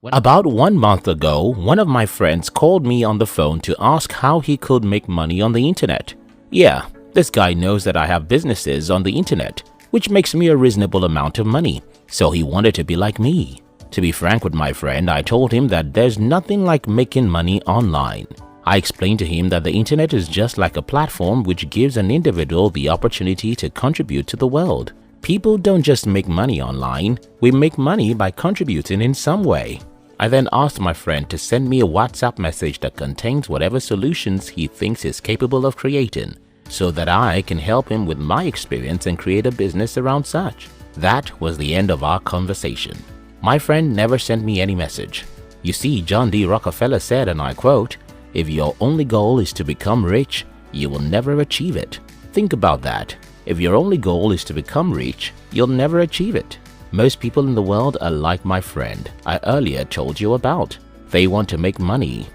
About 1 month ago, one of my friends called me on the phone to ask how he could make money on the internet. Yeah, this guy knows that I have businesses on the internet, which makes me a reasonable amount of money, so he wanted to be like me. To be frank with my friend, I told him that there's nothing like making money online. I explained to him that the internet is just like a platform which gives an individual the opportunity to contribute to the world. People don't just make money online, we make money by contributing in some way. I then asked my friend to send me a WhatsApp message that contains whatever solutions he thinks he's capable of creating, so that I can help him with my experience and create a business around such. That was the end of our conversation. My friend never sent me any message. You see, John D. Rockefeller said, and I quote, "If your only goal is to become rich, you will never achieve it." Think about that. If your only goal is to become rich, you'll never achieve it. Most people in the world are like my friend I earlier told you about. They want to make money.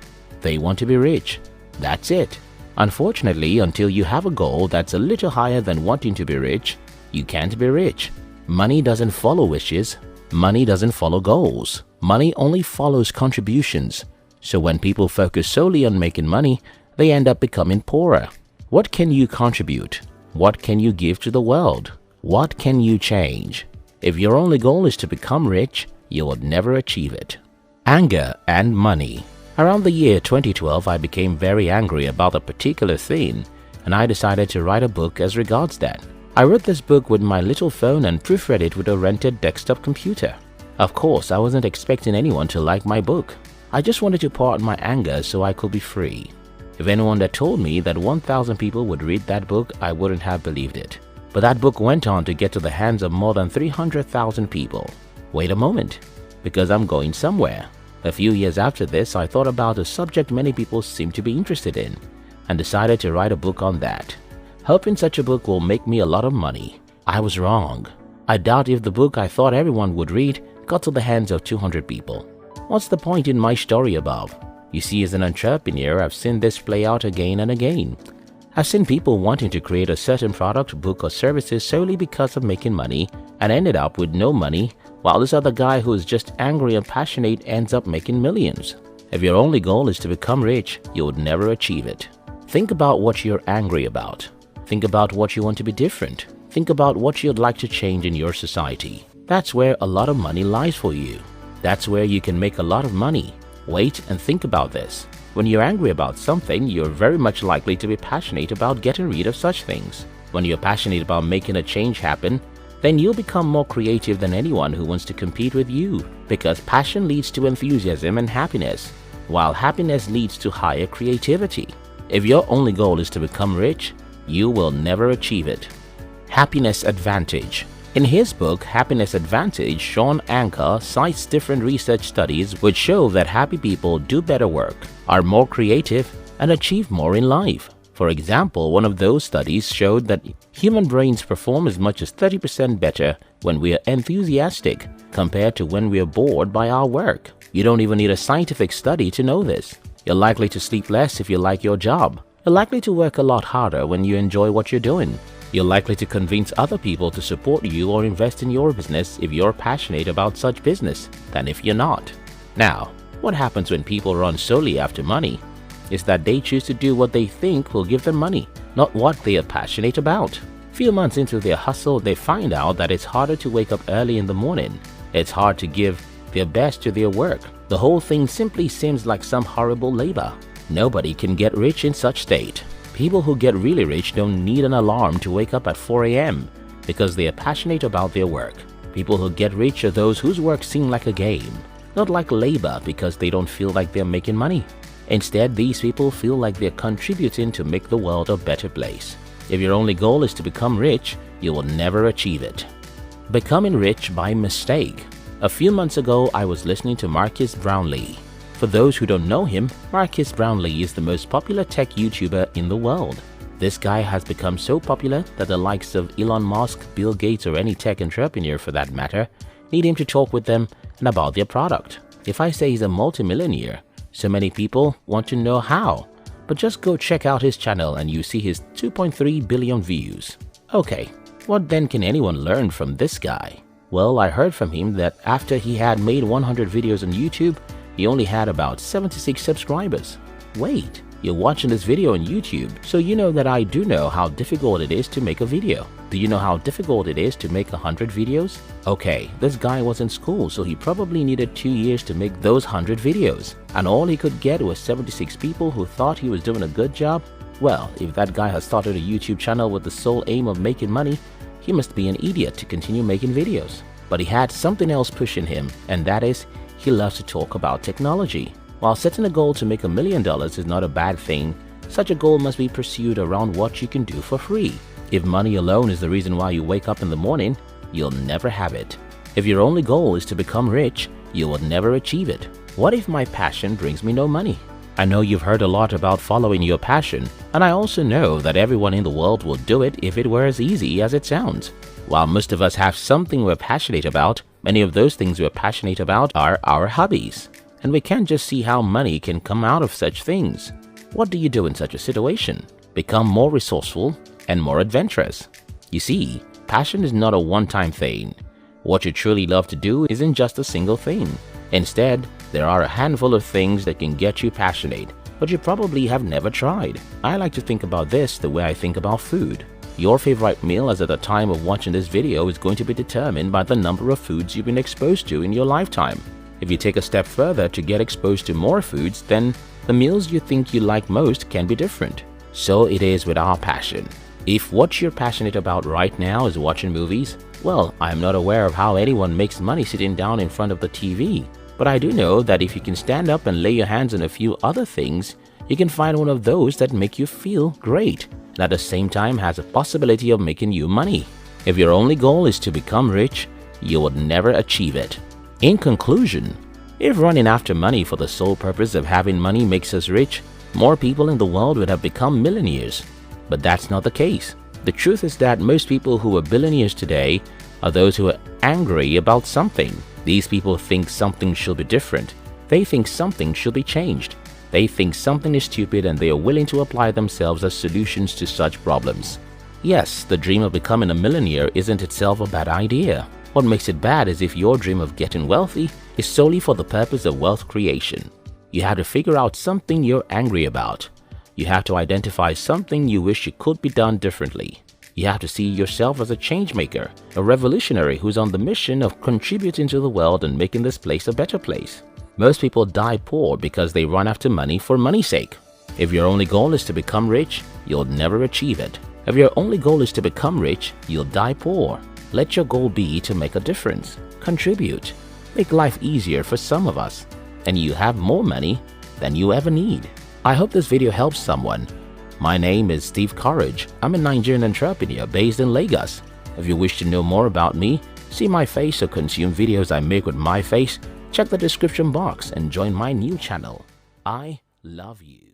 They want to be rich. That's it. Unfortunately, until you have a goal that's a little higher than wanting to be rich, you can't be rich. Money doesn't follow wishes. Money doesn't follow goals. Money only follows contributions. So when people focus solely on making money, they end up becoming poorer. What can you contribute? What can you give to the world? What can you change? If your only goal is to become rich, you will never achieve it. Anger and money. Around the year 2012, I became very angry about a particular thing, and I decided to write a book as regards that. I wrote this book with my little phone and proofread it with a rented desktop computer. Of course, I wasn't expecting anyone to like my book. I just wanted to pour out my anger so I could be free. If anyone had told me that 1,000 people would read that book, I wouldn't have believed it. But that book went on to get to the hands of more than 300,000 people. Wait a moment, because I'm going somewhere. A few years after this, I thought about a subject many people seem to be interested in and decided to write a book on that. Hoping such a book will make me a lot of money. I was wrong. I doubt if the book I thought everyone would read got to the hands of 200 people. What's the point in my story above? You see, as an entrepreneur, I've seen this play out again and again. I've seen people wanting to create a certain product, book, or services solely because of making money and ended up with no money, while this other guy who is just angry and passionate ends up making millions. If your only goal is to become rich, you would never achieve it. Think about what you're angry about. Think about what you want to be different. Think about what you'd like to change in your society. That's where a lot of money lies for you. That's where you can make a lot of money. Wait and think about this. When you're angry about something, you're very much likely to be passionate about getting rid of such things. When you're passionate about making a change happen, then you'll become more creative than anyone who wants to compete with you, because passion leads to enthusiasm and happiness, while happiness leads to higher creativity. If your only goal is to become rich, you will never achieve it. Happiness Advantage. In his book, Happiness Advantage, Sean Anker cites different research studies which show that happy people do better work, are more creative, and achieve more in life. For example, one of those studies showed that human brains perform as much as 30% better when we are enthusiastic compared to when we are bored by our work. You don't even need a scientific study to know this. You're likely to sleep less if you like your job. You're likely to work a lot harder when you enjoy what you're doing. You're likely to convince other people to support you or invest in your business if you're passionate about such business than if you're not. Now, what happens when people run solely after money is that they choose to do what they think will give them money, not what they are passionate about. Few months into their hustle, they find out that it's harder to wake up early in the morning. It's hard to give their best to their work. The whole thing simply seems like some horrible labor. Nobody can get rich in such state. People who get really rich don't need an alarm to wake up at 4 a.m. because they are passionate about their work. People who get rich are those whose work seems like a game, not like labor because they don't feel like they're making money. Instead, these people feel like they're contributing to make the world a better place. If your only goal is to become rich, you will never achieve it. Becoming rich by mistake. A few months ago, I was listening to Marques Brownlee. For those who don't know him, Marques Brownlee is the most popular tech YouTuber in the world. This guy has become so popular that the likes of Elon Musk, Bill Gates, or any tech entrepreneur for that matter need him to talk with them and about their product. If I say he's a multimillionaire, so many people want to know how. But just go check out his channel and you see his 2.3 billion views. Okay, what then can anyone learn from this guy? Well, I heard from him that after he had made 100 videos on YouTube, he only had about 76 subscribers. Wait, you're watching this video on YouTube, so you know that I do know how difficult it is to make a video. Do you know how difficult it is to make 100 videos? Okay, this guy was in school, so he probably needed 2 years to make those 100 videos. And all he could get was 76 people who thought he was doing a good job? Well, if that guy has started a YouTube channel with the sole aim of making money, he must be an idiot to continue making videos. But he had something else pushing him, and that is, he loves to talk about technology. While setting a goal to make $1 million is not a bad thing, such a goal must be pursued around what you can do for free. If money alone is the reason why you wake up in the morning, you'll never have it. If your only goal is to become rich, you will never achieve it. What if my passion brings me no money? I know you've heard a lot about following your passion, and I also know that everyone in the world will do it if it were as easy as it sounds. While most of us have something we're passionate about, many of those things we're passionate about are our hobbies. And we can't just see how money can come out of such things. What do you do in such a situation? Become more resourceful and more adventurous. You see, passion is not a one-time thing. What you truly love to do isn't just a single thing. Instead, there are a handful of things that can get you passionate, but you probably have never tried. I like to think about this the way I think about food. Your favorite meal as at the time of watching this video is going to be determined by the number of foods you've been exposed to in your lifetime. If you take a step further to get exposed to more foods, then the meals you think you like most can be different. So it is with our passion. If what you're passionate about right now is watching movies, well, I am not aware of how anyone makes money sitting down in front of the TV. But I do know that if you can stand up and lay your hands on a few other things, you can find one of those that make you feel great and at the same time has a possibility of making you money. If your only goal is to become rich, you will never achieve it. In conclusion, if running after money for the sole purpose of having money makes us rich, more people in the world would have become millionaires. But that's not the case. The truth is that most people who are billionaires today are those who are angry about something. These people think something should be different. They think something should be changed. They think something is stupid and they are willing to apply themselves as solutions to such problems. Yes, the dream of becoming a millionaire isn't itself a bad idea. What makes it bad is if your dream of getting wealthy is solely for the purpose of wealth creation. You have to figure out something you're angry about. You have to identify something you wish it could be done differently. You have to see yourself as a change maker, a revolutionary who's on the mission of contributing to the world and making this place a better place. Most people die poor because they run after money for money's sake. If your only goal is to become rich, you'll never achieve it. If your only goal is to become rich, you'll die poor. Let your goal be to make a difference, contribute, make life easier for some of us, and you have more money than you ever need. I hope this video helps someone. My name is Steve Courage. I'm a Nigerian entrepreneur based in Lagos. If you wish to know more about me, see my face or consume videos I make with my face, check the description box and join my new channel. I love you.